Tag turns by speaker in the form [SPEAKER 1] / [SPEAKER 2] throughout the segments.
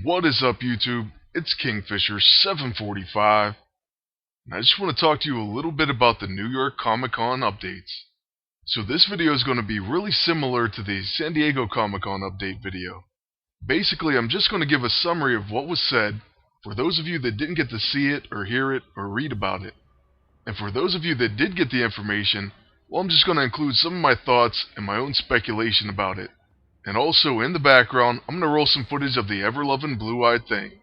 [SPEAKER 1] What is up, YouTube? It's Kingfisher745, and I just want to talk to you a little bit about the New York Comic Con updates. So this video is going to be really similar to the San Diego Comic Con update video. Basically, I'm just going to give a summary of what was said for those of you that didn't get to see it or hear it or read about it. And for those of you that did get the information, well, I'm just going to include some of my thoughts and my own speculation about it. And also, in the background, I'm going to roll some footage of the ever-loving blue-eyed thing.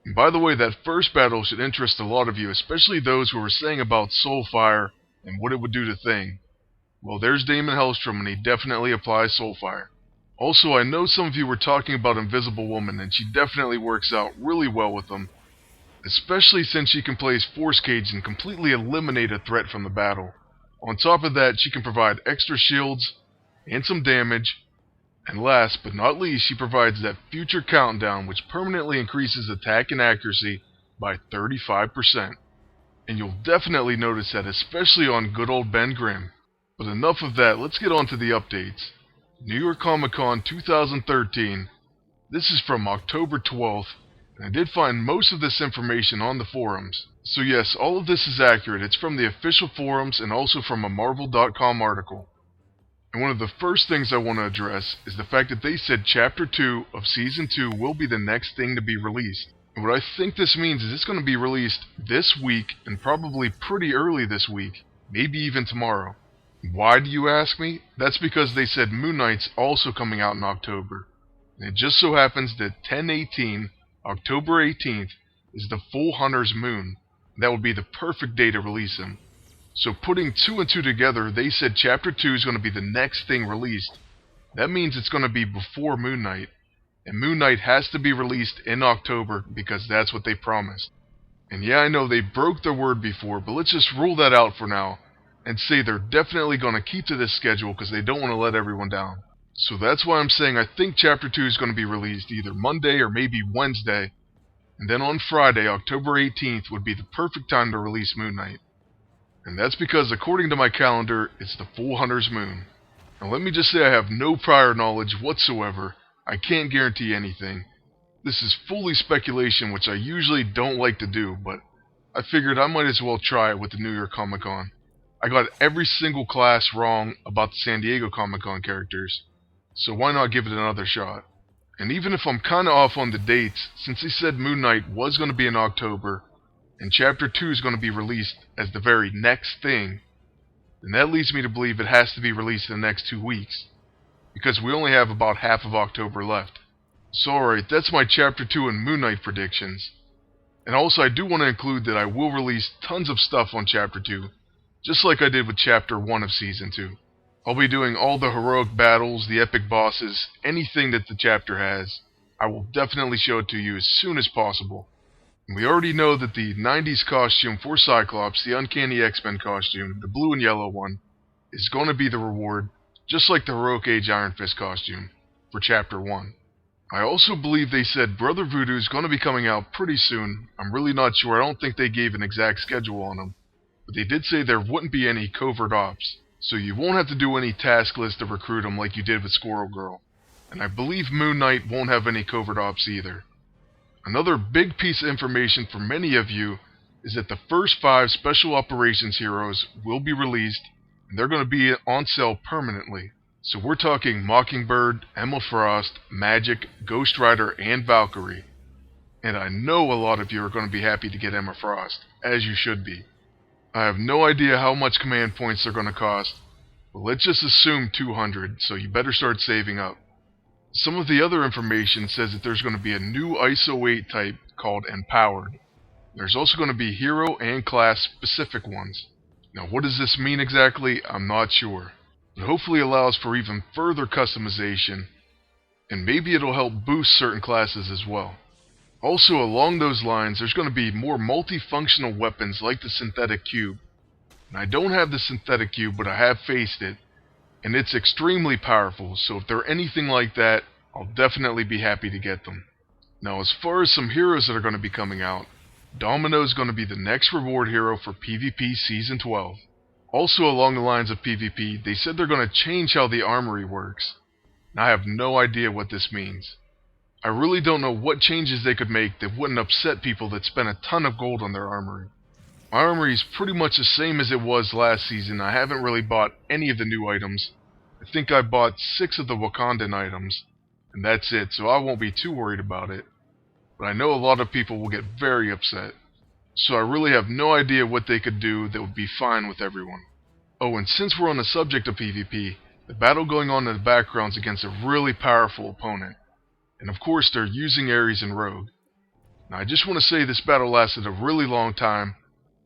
[SPEAKER 1] And by the way, that first battle should interest a lot of you, especially those who were saying about Soulfire and what it would do to Thing. Well, there's Damon Hellstrom, and he definitely applies Soulfire. Also, I know some of you were talking about Invisible Woman, and she definitely works out really well with them, especially since she can place Force Cage and completely eliminate a threat from the battle. On top of that, she can provide extra shields and some damage. And last but not least, she provides that future countdown, which permanently increases attack and accuracy by 35%. And you'll definitely notice that, especially on good old Ben Grimm. But enough of that, let's get on to the updates. New York Comic Con 2013. This is from October 12th, and I did find most of this information on the forums. So yes, all of this is accurate. It's from the official forums and also from a Marvel.com article. And one of the first things I want to address is the fact that they said Chapter 2 of Season 2 will be the next thing to be released. And what I think this means is it's going to be released this week, and probably pretty early this week, maybe even tomorrow. Why, do you ask me? That's because they said Moon Knight's also coming out in October. And it just so happens that 10/18, October 18th, is the full Hunter's Moon. That would be the perfect day to release him. So putting two and two together, they said Chapter 2 is going to be the next thing released. That means it's going to be before Moon Knight. And Moon Knight has to be released in October because that's what they promised. And yeah, I know they broke their word before, but let's just rule that out for now and say they're definitely going to keep to this schedule because they don't want to let everyone down. So that's why I'm saying I think Chapter 2 is going to be released either Monday or maybe Wednesday. And then on Friday, October 18th, would be the perfect time to release Moon Knight. And that's because, according to my calendar, it's the full Hunter's Moon. Now let me just say I have no prior knowledge whatsoever. I can't guarantee anything. This is fully speculation, which I usually don't like to do, but I figured I might as well try it with the New York Comic Con. I got every single class wrong about the San Diego Comic Con characters, so why not give it another shot? And even if I'm kinda off on the dates, since they said Moon Knight was going to be in October, and Chapter 2 is going to be released as the very next thing, then that leads me to believe it has to be released in the next 2 weeks, because we only have about half of October left. So alright, that's my Chapter 2 and Moon Knight predictions. And also I do want to include that I will release tons of stuff on Chapter 2, just like I did with Chapter 1 of Season 2. I'll be doing all the heroic battles, the epic bosses, anything that the chapter has. I will definitely show it to you as soon as possible. We already know that the 90s costume for Cyclops, the Uncanny X-Men costume, the blue and yellow one, is going to be the reward, just like the Heroic Age Iron Fist costume, for Chapter 1. I also believe they said Brother Voodoo is going to be coming out pretty soon. I'm really not sure. I don't think they gave an exact schedule on him. But they did say there wouldn't be any covert ops, so you won't have to do any task list to recruit him like you did with Squirrel Girl. And I believe Moon Knight won't have any covert ops either. Another big piece of information for many of you is that the first 5 Special Operations heroes will be released, and they're going to be on sale permanently. So we're talking Mockingbird, Emma Frost, Magic, Ghost Rider, and Valkyrie. And I know a lot of you are going to be happy to get Emma Frost, as you should be. I have no idea how much command points they're going to cost, but let's just assume 200, so you better start saving up. Some of the other information says that there's going to be a new ISO 8 type called Empowered. There's also going to be hero and class specific ones. Now what does this mean exactly? I'm not sure. But hopefully it allows for even further customization, and maybe it'll help boost certain classes as well. Also along those lines, there's going to be more multifunctional weapons like the Synthetic Cube. And I don't have the Synthetic Cube, but I have faced it. And it's extremely powerful, so if they're anything like that, I'll definitely be happy to get them. Now as far as some heroes that are going to be coming out, Domino is going to be the next reward hero for PvP Season 12. Also along the lines of PvP, they said they're going to change how the armory works. Now I have no idea what this means. I really don't know what changes they could make that wouldn't upset people that spent a ton of gold on their armory. My armory is pretty much the same as it was last season. I haven't really bought any of the new items. I think I bought 6 of the Wakandan items, and that's it, so I won't be too worried about it. But I know a lot of people will get very upset. So I really have no idea what they could do that would be fine with everyone. Oh, and since we're on the subject of PvP, the battle going on in the background is against a really powerful opponent. And of course they're using Ares and Rogue. Now I just want to say this battle lasted a really long time,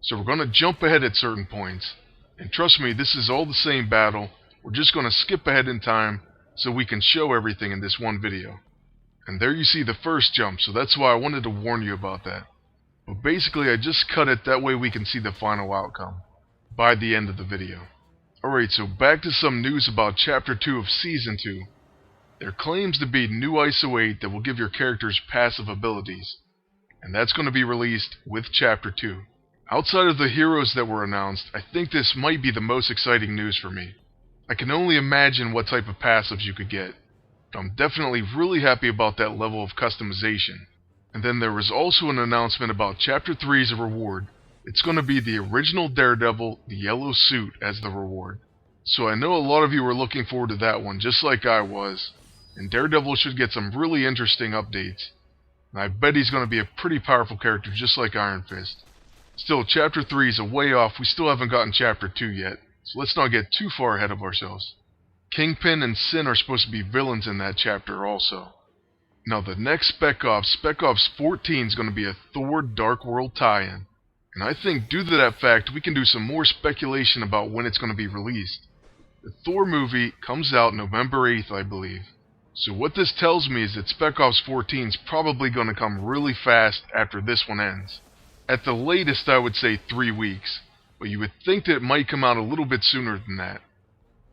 [SPEAKER 1] so we're going to jump ahead at certain points. And trust me, this is all the same battle. We're just going to skip ahead in time so we can show everything in this one video. And there you see the first jump, so that's why I wanted to warn you about that. But basically I just cut it that way we can see the final outcome by the end of the video. Alright, so back to some news about Chapter 2 of Season 2. There claims to be new ISO 8 that will give your characters passive abilities. And that's going to be released with Chapter 2. Outside of the heroes that were announced, I think this might be the most exciting news for me. I can only imagine what type of passives you could get, but I'm definitely really happy about that level of customization. And then there was also an announcement about Chapter 3's reward. It's going to be the original Daredevil, the yellow suit, as the reward. So I know a lot of you are looking forward to that one, just like I was. And Daredevil should get some really interesting updates. And I bet he's going to be a pretty powerful character, just like Iron Fist. Still, Chapter 3 is a way off. We still haven't gotten Chapter 2 yet, so let's not get too far ahead of ourselves. Kingpin and Sin are supposed to be villains in that chapter also. Now the next Spec Ops 14 is going to be a Thor Dark World tie-in. And I think due to that fact, we can do some more speculation about when it's going to be released. The Thor movie comes out November 8th, I believe. So what this tells me is that Spec Ops 14 is probably going to come really fast after this one ends. At the latest, I would say 3 weeks, but you would think that it might come out a little bit sooner than that.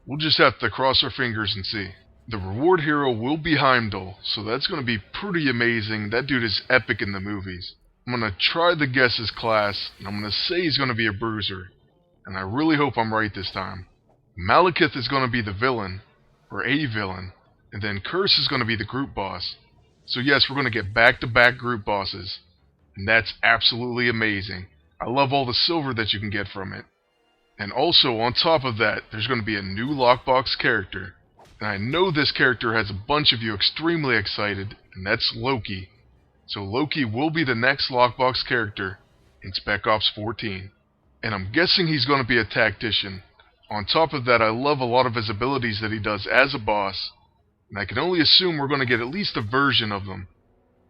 [SPEAKER 1] We'll just have to cross our fingers and see. The reward hero will be Heimdall, so that's going to be pretty amazing. That dude is epic in the movies. I'm going to try to guess his class, and I'm going to say he's going to be a bruiser. And I really hope I'm right this time. Malekith is going to be the villain, or a villain, and then Curse is going to be the group boss. So yes, we're going to get back-to-back group bosses. And that's absolutely amazing. I love all the silver that you can get from it. And also, on top of that, there's going to be a new lockbox character. And I know this character has a bunch of you extremely excited, and that's Loki. So Loki will be the next lockbox character in Spec Ops 14. And I'm guessing he's going to be a tactician. On top of that, I love a lot of his abilities that he does as a boss. And I can only assume we're going to get at least a version of them.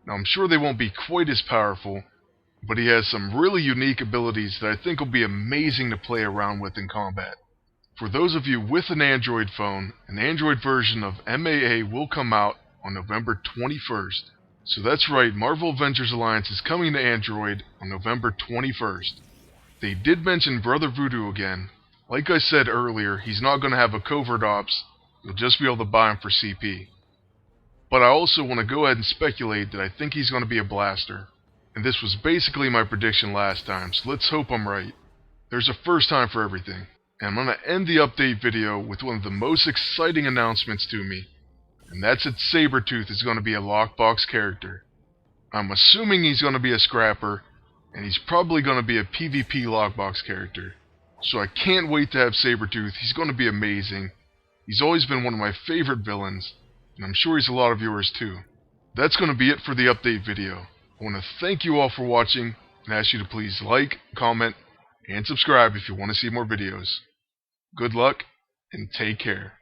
[SPEAKER 1] Now I'm sure they won't be quite as powerful, but he has some really unique abilities that I think will be amazing to play around with in combat. For those of you with an Android phone, an Android version of MAA will come out on November 21st. So that's right, Marvel Avengers Alliance is coming to Android on November 21st. They did mention Brother Voodoo again. Like I said earlier, he's not going to have a covert ops, you'll just be able to buy him for CP. But I also want to go ahead and speculate that I think he's going to be a blaster. And this was basically my prediction last time, so let's hope I'm right. There's a first time for everything. And I'm going to end the update video with one of the most exciting announcements to me. And that's that Sabretooth is going to be a lockbox character. I'm assuming he's going to be a scrapper, and he's probably going to be a PvP lockbox character. So I can't wait to have Sabretooth. He's going to be amazing. He's always been one of my favorite villains. And I'm sure he's a lot of yours too. That's going to be it for the update video. I want to thank you all for watching, and ask you to please like, comment, and subscribe if you want to see more videos. Good luck, and take care.